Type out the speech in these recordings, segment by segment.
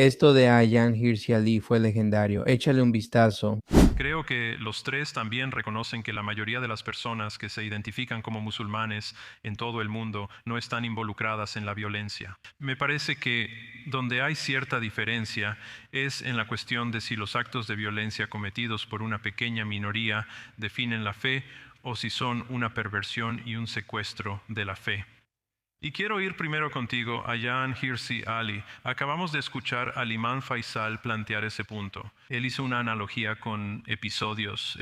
Esto de Ayaan Hirsi Ali fue legendario. Échale un vistazo. Creo que los tres también reconocen que la mayoría de las personas que se identifican como musulmanes en todo el mundo no están involucradas en la violencia. Me parece que donde hay cierta diferencia es en la cuestión de si los actos de violencia cometidos por una pequeña minoría definen la fe o si son una perversión y un secuestro de la fe. Y quiero ir primero contigo a Ayaan Hirsi Ali. Acabamos de escuchar al imán Faisal plantear ese punto. Él hizo una analogía con episodios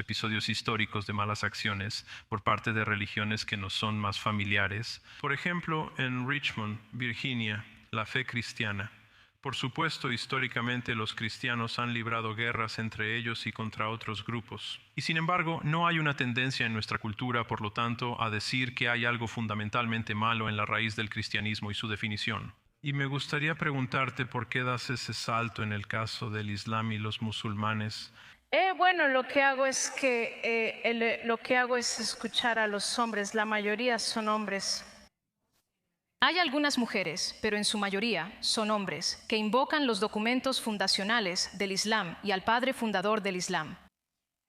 históricos de malas acciones por parte de religiones que nos son más familiares. Por ejemplo, en Richmond, Virginia, la fe cristiana. Por supuesto, históricamente los cristianos han librado guerras entre ellos y contra otros grupos. Y sin embargo, no hay una tendencia en nuestra cultura, por lo tanto, a decir que hay algo fundamentalmente malo en la raíz del cristianismo y su definición. Y me gustaría preguntarte por qué das ese salto en el caso del Islam y los musulmanes. Bueno, lo que hago es escuchar a los hombres. La mayoría son hombres. Hay algunas mujeres, pero en su mayoría son hombres, que invocan los documentos fundacionales del Islam y al padre fundador del Islam.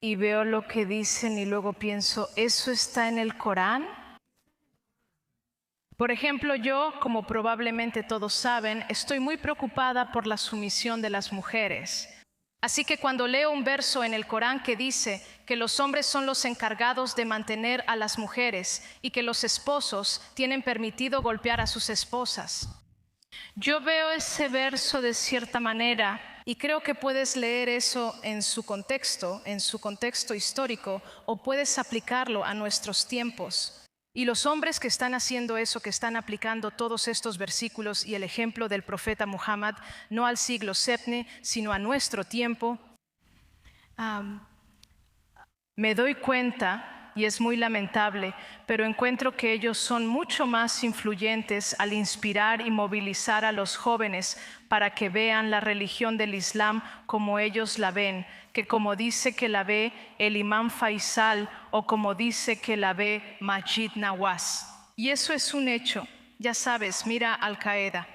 Y veo lo que dicen y luego pienso, ¿eso está en el Corán? Por ejemplo, yo, como probablemente todos saben, estoy muy preocupada por la sumisión de las mujeres. Así que cuando leo un verso en el Corán que dice que los hombres son los encargados de mantener a las mujeres y que los esposos tienen permitido golpear a sus esposas, yo veo ese verso de cierta manera y creo que puedes leer eso en su contexto histórico, o puedes aplicarlo a nuestros tiempos. Y los hombres que están haciendo eso, que están aplicando todos estos versículos y el ejemplo del profeta Muhammad, no al siglo VII, sino a nuestro tiempo, me doy cuenta, y es muy lamentable, pero encuentro que ellos son mucho más influyentes al inspirar y movilizar a los jóvenes para que vean la religión del Islam como ellos la ven, que como dice que la ve el imán Faisal o como dice que la ve Majid Nawaz. Y eso es un hecho. Ya sabes, mira Al-Qaeda.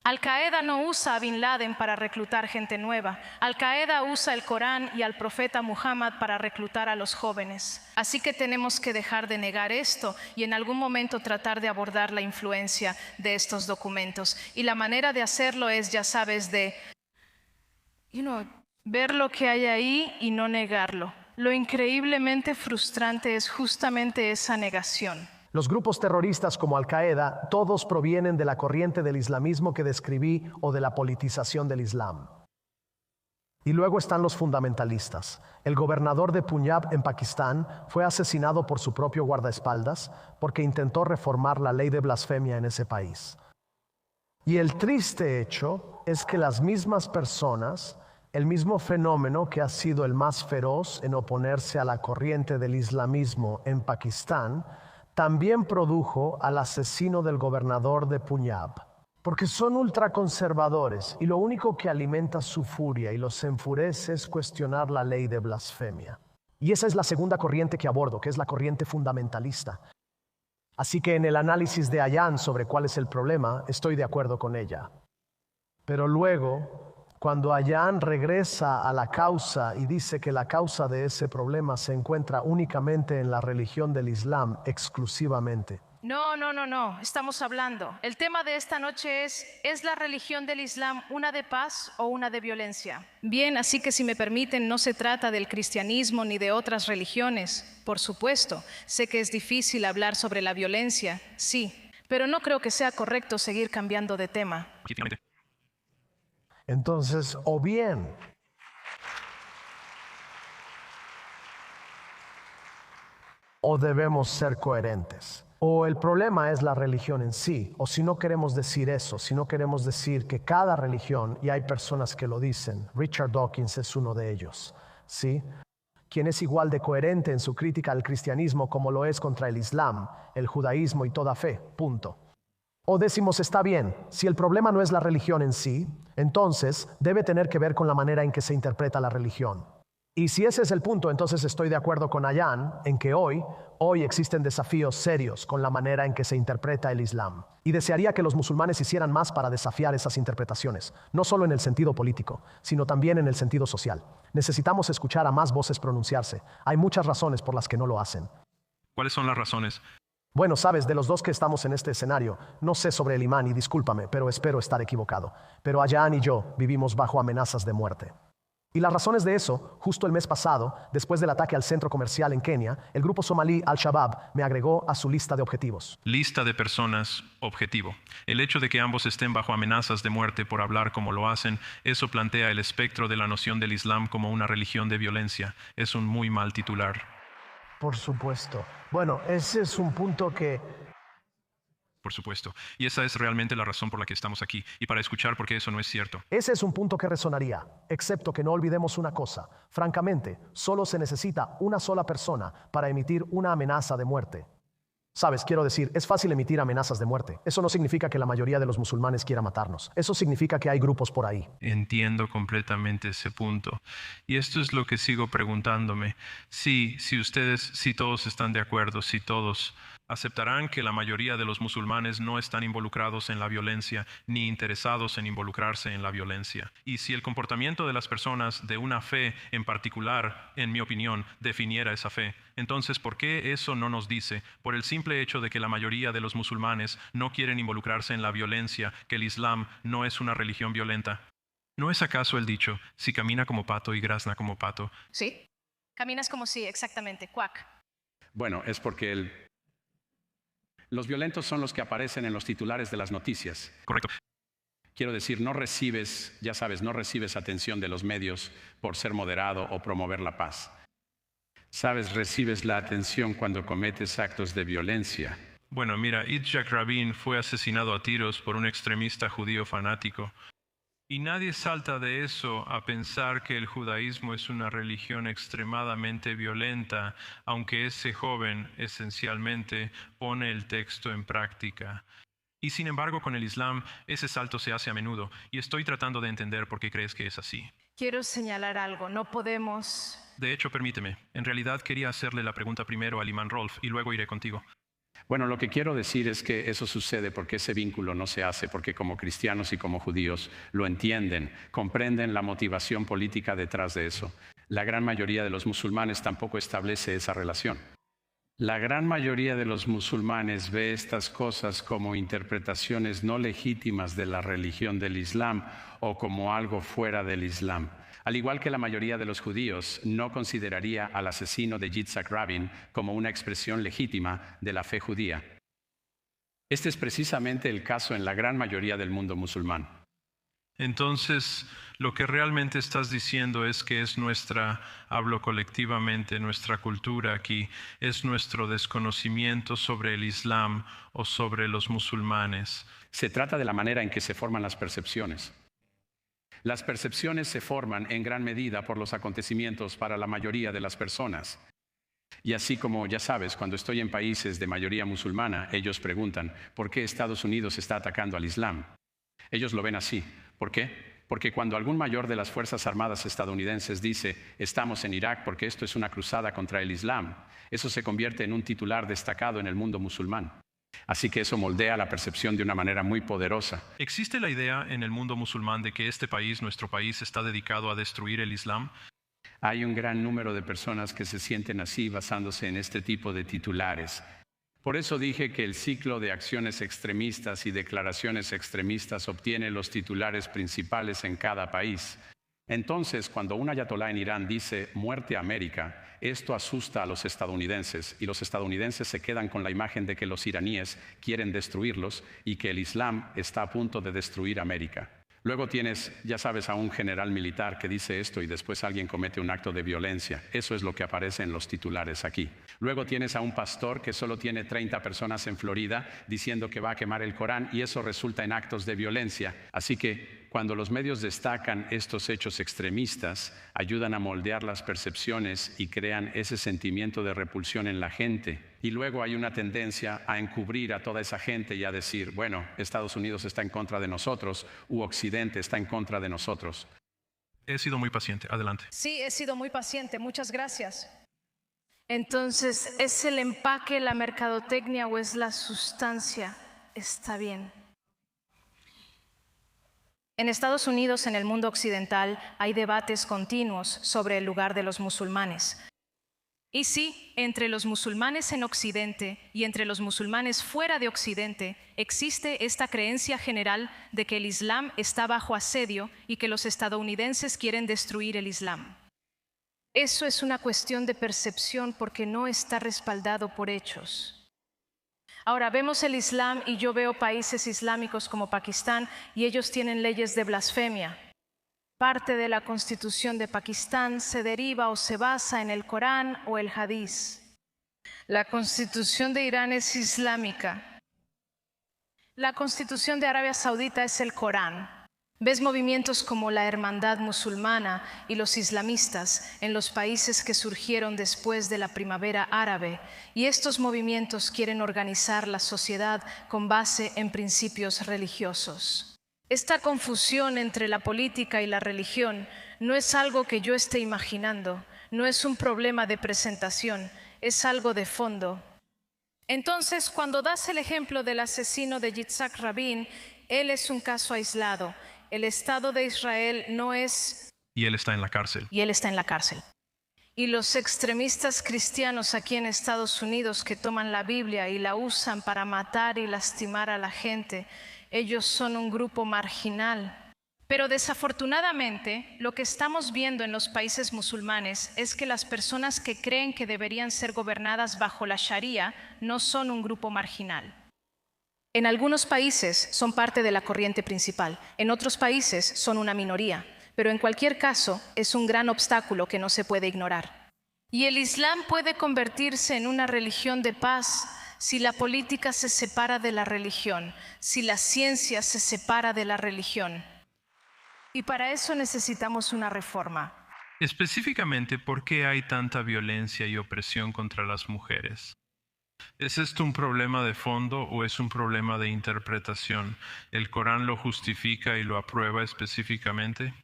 Al-Qaeda no usa a Bin Laden para reclutar gente nueva. Al-Qaeda usa el Corán y al profeta Muhammad para reclutar a los jóvenes. Así que tenemos que dejar de negar esto y en algún momento tratar de abordar la influencia de estos documentos. Y la manera de hacerlo es, ya sabes, de ver lo que hay ahí y no negarlo. Lo increíblemente frustrante es justamente esa negación. Los grupos terroristas como Al-Qaeda, todos provienen de la corriente del islamismo que describí o de la politización del Islam. Y luego están los fundamentalistas. El gobernador de Punjab en Pakistán fue asesinado por su propio guardaespaldas porque intentó reformar la ley de blasfemia en ese país. Y el triste hecho es que las mismas personas, el mismo fenómeno que ha sido el más feroz en oponerse a la corriente del islamismo en Pakistán, también produjo al asesino del gobernador de Punjab. Porque son ultraconservadores y lo único que alimenta su furia y los enfurece es cuestionar la ley de blasfemia. Y esa es la segunda corriente que abordo, que es la corriente fundamentalista. Así que en el análisis de Ayaan sobre cuál es el problema, estoy de acuerdo con ella. Pero luego, cuando Ayaan regresa a la causa y dice que la causa de ese problema se encuentra únicamente en la religión del Islam exclusivamente. No, estamos hablando. El tema de esta noche ¿es la religión del Islam una de paz o una de violencia? Bien, así que si me permiten, no se trata del cristianismo ni de otras religiones. Por supuesto, sé que es difícil hablar sobre la violencia, sí, pero no creo que sea correcto seguir cambiando de tema. Entonces, o bien o debemos ser coherentes. O el problema es la religión en sí, o si no queremos decir eso, si no queremos decir que cada religión, y hay personas que lo dicen, Richard Dawkins es uno de ellos, ¿sí? Quien es igual de coherente en su crítica al cristianismo como lo es contra el Islam, el judaísmo y toda fe, punto. O decimos, está bien, si el problema no es la religión en sí, entonces debe tener que ver con la manera en que se interpreta la religión. Y si ese es el punto, entonces estoy de acuerdo con Ayan en que hoy existen desafíos serios con la manera en que se interpreta el Islam. Y desearía que los musulmanes hicieran más para desafiar esas interpretaciones, no solo en el sentido político, sino también en el sentido social. Necesitamos escuchar a más voces pronunciarse. Hay muchas razones por las que no lo hacen. ¿Cuáles son las razones? Bueno, sabes, de los dos que estamos en este escenario, no sé sobre el imán y discúlpame, pero espero estar equivocado. Pero Ayan y yo vivimos bajo amenazas de muerte. Y las razones de eso, justo el mes pasado, después del ataque al centro comercial en Kenia, el grupo somalí Al-Shabaab me agregó a su lista de objetivos. Lista de personas, objetivo. El hecho de que ambos estén bajo amenazas de muerte por hablar como lo hacen, eso plantea el espectro de la noción del Islam como una religión de violencia. Es un muy mal titular. Por supuesto. Bueno, ese es un punto que... Por supuesto. Y esa es realmente la razón por la que estamos aquí, y para escuchar por qué eso no es cierto. Ese es un punto que resonaría, excepto que no olvidemos una cosa. Francamente, solo se necesita una sola persona para emitir una amenaza de muerte. Sabes, quiero decir, es fácil emitir amenazas de muerte. Eso no significa que la mayoría de los musulmanes quiera matarnos. Eso significa que hay grupos por ahí. Entiendo completamente ese punto. Y esto es lo que sigo preguntándome. Sí, si todos están de acuerdo, si todos aceptarán que la mayoría de los musulmanes no están involucrados en la violencia ni interesados en involucrarse en la violencia. Y si el comportamiento de las personas de una fe en particular, en mi opinión, definiera esa fe, entonces ¿por qué eso no nos dice, por el simple hecho de que la mayoría de los musulmanes no quieren involucrarse en la violencia, que el Islam no es una religión violenta? ¿No es acaso el dicho, si camina como pato y grazna como pato? Sí. Caminas como si, exactamente, cuac. Bueno, es porque los violentos son los que aparecen en los titulares de las noticias. Correcto. Quiero decir, no recibes atención de los medios por ser moderado o promover la paz. Sabes, recibes la atención cuando cometes actos de violencia. Bueno, mira, Yitzhak Rabin fue asesinado a tiros por un extremista judío fanático. Y nadie salta de eso a pensar que el judaísmo es una religión extremadamente violenta, aunque ese joven esencialmente pone el texto en práctica. Y sin embargo, con el Islam, ese salto se hace a menudo, y estoy tratando de entender por qué crees que es así. Quiero señalar algo, no podemos... De hecho, permíteme, en realidad quería hacerle la pregunta primero al imán Rolf, y luego iré contigo. Bueno, lo que quiero decir es que eso sucede porque ese vínculo no se hace, porque como cristianos y como judíos lo entienden, comprenden la motivación política detrás de eso. La gran mayoría de los musulmanes tampoco establece esa relación. La gran mayoría de los musulmanes ve estas cosas como interpretaciones no legítimas de la religión del Islam o como algo fuera del Islam. Al igual que la mayoría de los judíos, no consideraría al asesino de Yitzhak Rabin como una expresión legítima de la fe judía. Este es precisamente el caso en la gran mayoría del mundo musulmán. Entonces, lo que realmente estás diciendo es que es hablo colectivamente, nuestra cultura aquí, es nuestro desconocimiento sobre el Islam o sobre los musulmanes. Se trata de la manera en que se forman las percepciones. Las percepciones se forman en gran medida por los acontecimientos para la mayoría de las personas. Y así como ya sabes, cuando estoy en países de mayoría musulmana, ellos preguntan, ¿por qué Estados Unidos está atacando al Islam? Ellos lo ven así. ¿Por qué? Porque cuando algún mayor de las Fuerzas Armadas estadounidenses dice, estamos en Irak porque esto es una cruzada contra el Islam, eso se convierte en un titular destacado en el mundo musulmán. Así que eso moldea la percepción de una manera muy poderosa. ¿Existe la idea en el mundo musulmán de que este país, nuestro país, está dedicado a destruir el Islam? Hay un gran número de personas que se sienten así basándose en este tipo de titulares. Por eso dije que el ciclo de acciones extremistas y declaraciones extremistas obtiene los titulares principales en cada país. Entonces, cuando un ayatolá en Irán dice «muerte a América», esto asusta a los estadounidenses y los estadounidenses se quedan con la imagen de que los iraníes quieren destruirlos y que el Islam está a punto de destruir América. Luego tienes, ya sabes, a un general militar que dice esto y después alguien comete un acto de violencia. Eso es lo que aparece en los titulares aquí. Luego tienes a un pastor que solo tiene 30 personas en Florida diciendo que va a quemar el Corán y eso resulta en actos de violencia. Así que cuando los medios destacan estos hechos extremistas, ayudan a moldear las percepciones y crean ese sentimiento de repulsión en la gente. Y luego hay una tendencia a encubrir a toda esa gente y a decir, bueno, Estados Unidos está en contra de nosotros u Occidente está en contra de nosotros. He sido muy paciente. Adelante. Sí, he sido muy paciente, muchas gracias. Entonces, ¿es el empaque, la mercadotecnia o es la sustancia? Está bien. En Estados Unidos, en el mundo occidental, hay debates continuos sobre el lugar de los musulmanes. Y sí, entre los musulmanes en Occidente y entre los musulmanes fuera de Occidente existe esta creencia general de que el Islam está bajo asedio y que los estadounidenses quieren destruir el Islam. Eso es una cuestión de percepción porque no está respaldado por hechos. Ahora, vemos el Islam y yo veo países islámicos como Pakistán y ellos tienen leyes de blasfemia. Parte de la Constitución de Pakistán se deriva o se basa en el Corán o el Hadís. La Constitución de Irán es islámica. La Constitución de Arabia Saudita es el Corán. Ves movimientos como la Hermandad Musulmana y los islamistas en los países que surgieron después de la Primavera Árabe, y estos movimientos quieren organizar la sociedad con base en principios religiosos. Esta confusión entre la política y la religión no es algo que yo esté imaginando, no es un problema de presentación, es algo de fondo. Entonces, cuando das el ejemplo del asesino de Yitzhak Rabin, él es un caso aislado. El Estado de Israel no es... Y él está en la cárcel. Y él está en la cárcel. Y los extremistas cristianos aquí en Estados Unidos que toman la Biblia y la usan para matar y lastimar a la gente, ellos son un grupo marginal. Pero desafortunadamente, lo que estamos viendo en los países musulmanes es que las personas que creen que deberían ser gobernadas bajo la Sharia no son un grupo marginal. En algunos países son parte de la corriente principal, en otros países son una minoría, pero en cualquier caso es un gran obstáculo que no se puede ignorar. Y el Islam puede convertirse en una religión de paz si la política se separa de la religión, si la ciencia se separa de la religión. Y para eso necesitamos una reforma. Específicamente, ¿por qué hay tanta violencia y opresión contra las mujeres? ¿Es esto un problema de fondo o es un problema de interpretación? ¿El Corán lo justifica y lo aprueba específicamente?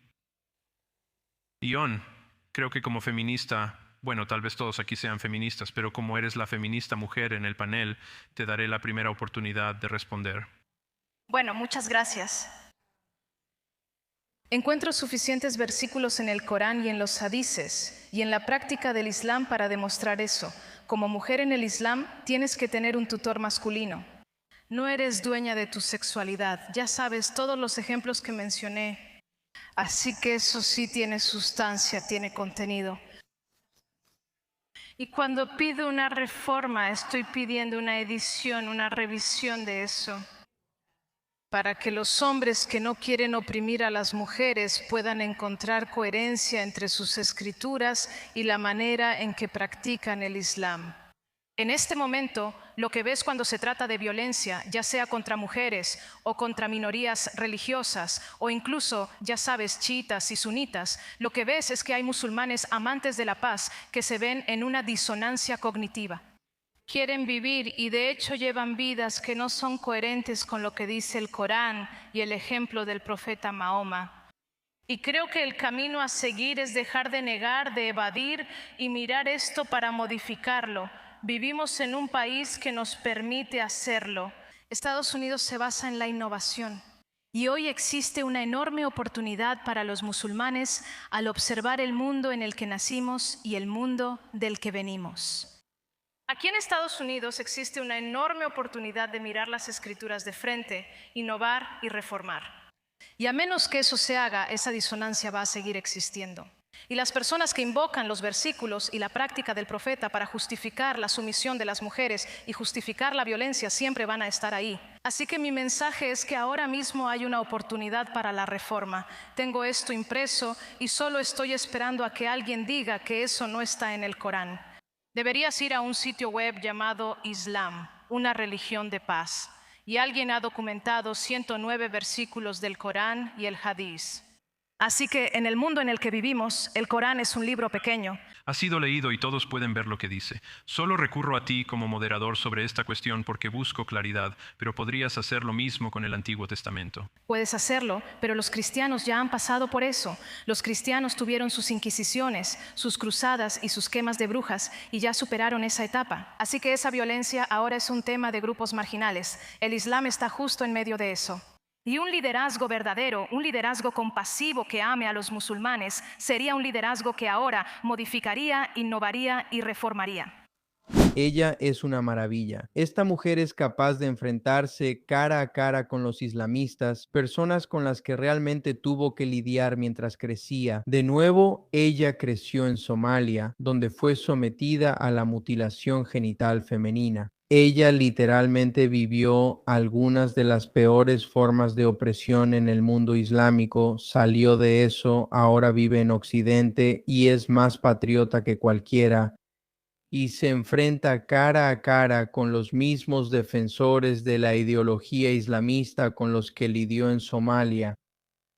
Ion, creo que como feminista, bueno, tal vez todos aquí sean feministas, pero como eres la feminista mujer en el panel, te daré la primera oportunidad de responder. Bueno, muchas gracias. Encuentro suficientes versículos en el Corán y en los hadices y en la práctica del Islam para demostrar eso. Como mujer en el Islam, tienes que tener un tutor masculino. No eres dueña de tu sexualidad. Ya sabes todos los ejemplos que mencioné. Así que eso sí tiene sustancia, tiene contenido. Y cuando pido una reforma, estoy pidiendo una edición, una revisión de eso, para que los hombres que no quieren oprimir a las mujeres puedan encontrar coherencia entre sus escrituras y la manera en que practican el Islam. En este momento, lo que ves cuando se trata de violencia, ya sea contra mujeres o contra minorías religiosas, o incluso, ya sabes, chiitas y sunitas, lo que ves es que hay musulmanes amantes de la paz que se ven en una disonancia cognitiva. Quieren vivir y de hecho llevan vidas que no son coherentes con lo que dice el Corán y el ejemplo del profeta Mahoma. Y creo que el camino a seguir es dejar de negar, de evadir y mirar esto para modificarlo. Vivimos en un país que nos permite hacerlo. Estados Unidos se basa en la innovación. Y hoy existe una enorme oportunidad para los musulmanes al observar el mundo en el que nacimos y el mundo del que venimos. Aquí en Estados Unidos existe una enorme oportunidad de mirar las escrituras de frente, innovar y reformar. Y a menos que eso se haga, esa disonancia va a seguir existiendo. Y las personas que invocan los versículos y la práctica del profeta para justificar la sumisión de las mujeres y justificar la violencia siempre van a estar ahí. Así que mi mensaje es que ahora mismo hay una oportunidad para la reforma. Tengo esto impreso y solo estoy esperando a que alguien diga que eso no está en el Corán. Deberías ir a un sitio web llamado Islam, una religión de paz, y alguien ha documentado 109 versículos del Corán y el Hadís. Así que en el mundo en el que vivimos, el Corán es un libro pequeño. Ha sido leído y todos pueden ver lo que dice. Solo recurro a ti como moderador sobre esta cuestión porque busco claridad, pero podrías hacer lo mismo con el Antiguo Testamento. Puedes hacerlo, pero los cristianos ya han pasado por eso. Los cristianos tuvieron sus inquisiciones, sus cruzadas y sus quemas de brujas y ya superaron esa etapa. Así que esa violencia ahora es un tema de grupos marginales. El Islam está justo en medio de eso. Y un liderazgo verdadero, un liderazgo compasivo que ame a los musulmanes, sería un liderazgo que ahora modificaría, innovaría y reformaría. Ella es una maravilla. Esta mujer es capaz de enfrentarse cara a cara con los islamistas, personas con las que realmente tuvo que lidiar mientras crecía. De nuevo, ella creció en Somalia, donde fue sometida a la mutilación genital femenina. Ella literalmente vivió algunas de las peores formas de opresión en el mundo islámico, salió de eso, ahora vive en Occidente y es más patriota que cualquiera, y se enfrenta cara a cara con los mismos defensores de la ideología islamista con los que lidió en Somalia.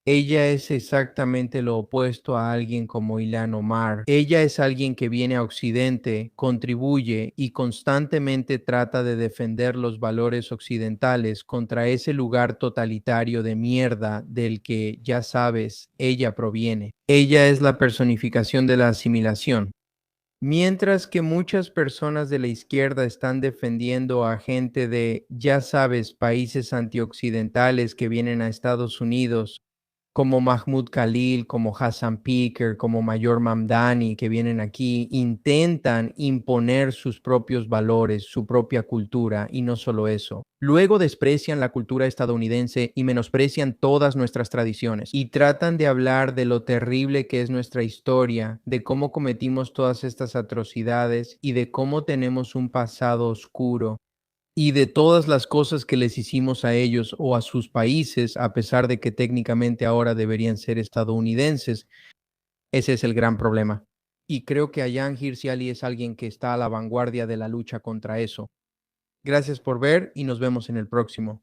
Ella es exactamente lo opuesto a alguien como Ilhan Omar. Ella es alguien que viene a Occidente, contribuye y constantemente trata de defender los valores occidentales contra ese lugar totalitario de mierda del que, ya sabes, ella proviene. Ella es la personificación de la asimilación. Mientras que muchas personas de la izquierda están defendiendo a gente de, ya sabes, países antioccidentales que vienen a Estados Unidos, como Mahmoud Khalil, como Hassan Piker, como Mayor Mamdani, que vienen aquí, intentan imponer sus propios valores, su propia cultura, y no solo eso. Luego desprecian la cultura estadounidense y menosprecian todas nuestras tradiciones, y tratan de hablar de lo terrible que es nuestra historia, de cómo cometimos todas estas atrocidades y de cómo tenemos un pasado oscuro y de todas las cosas que les hicimos a ellos o a sus países, a pesar de que técnicamente ahora deberían ser estadounidenses. Ese es el gran problema. Y creo que Ayaan Hirsi Ali es alguien que está a la vanguardia de la lucha contra eso. Gracias por ver y nos vemos en el próximo.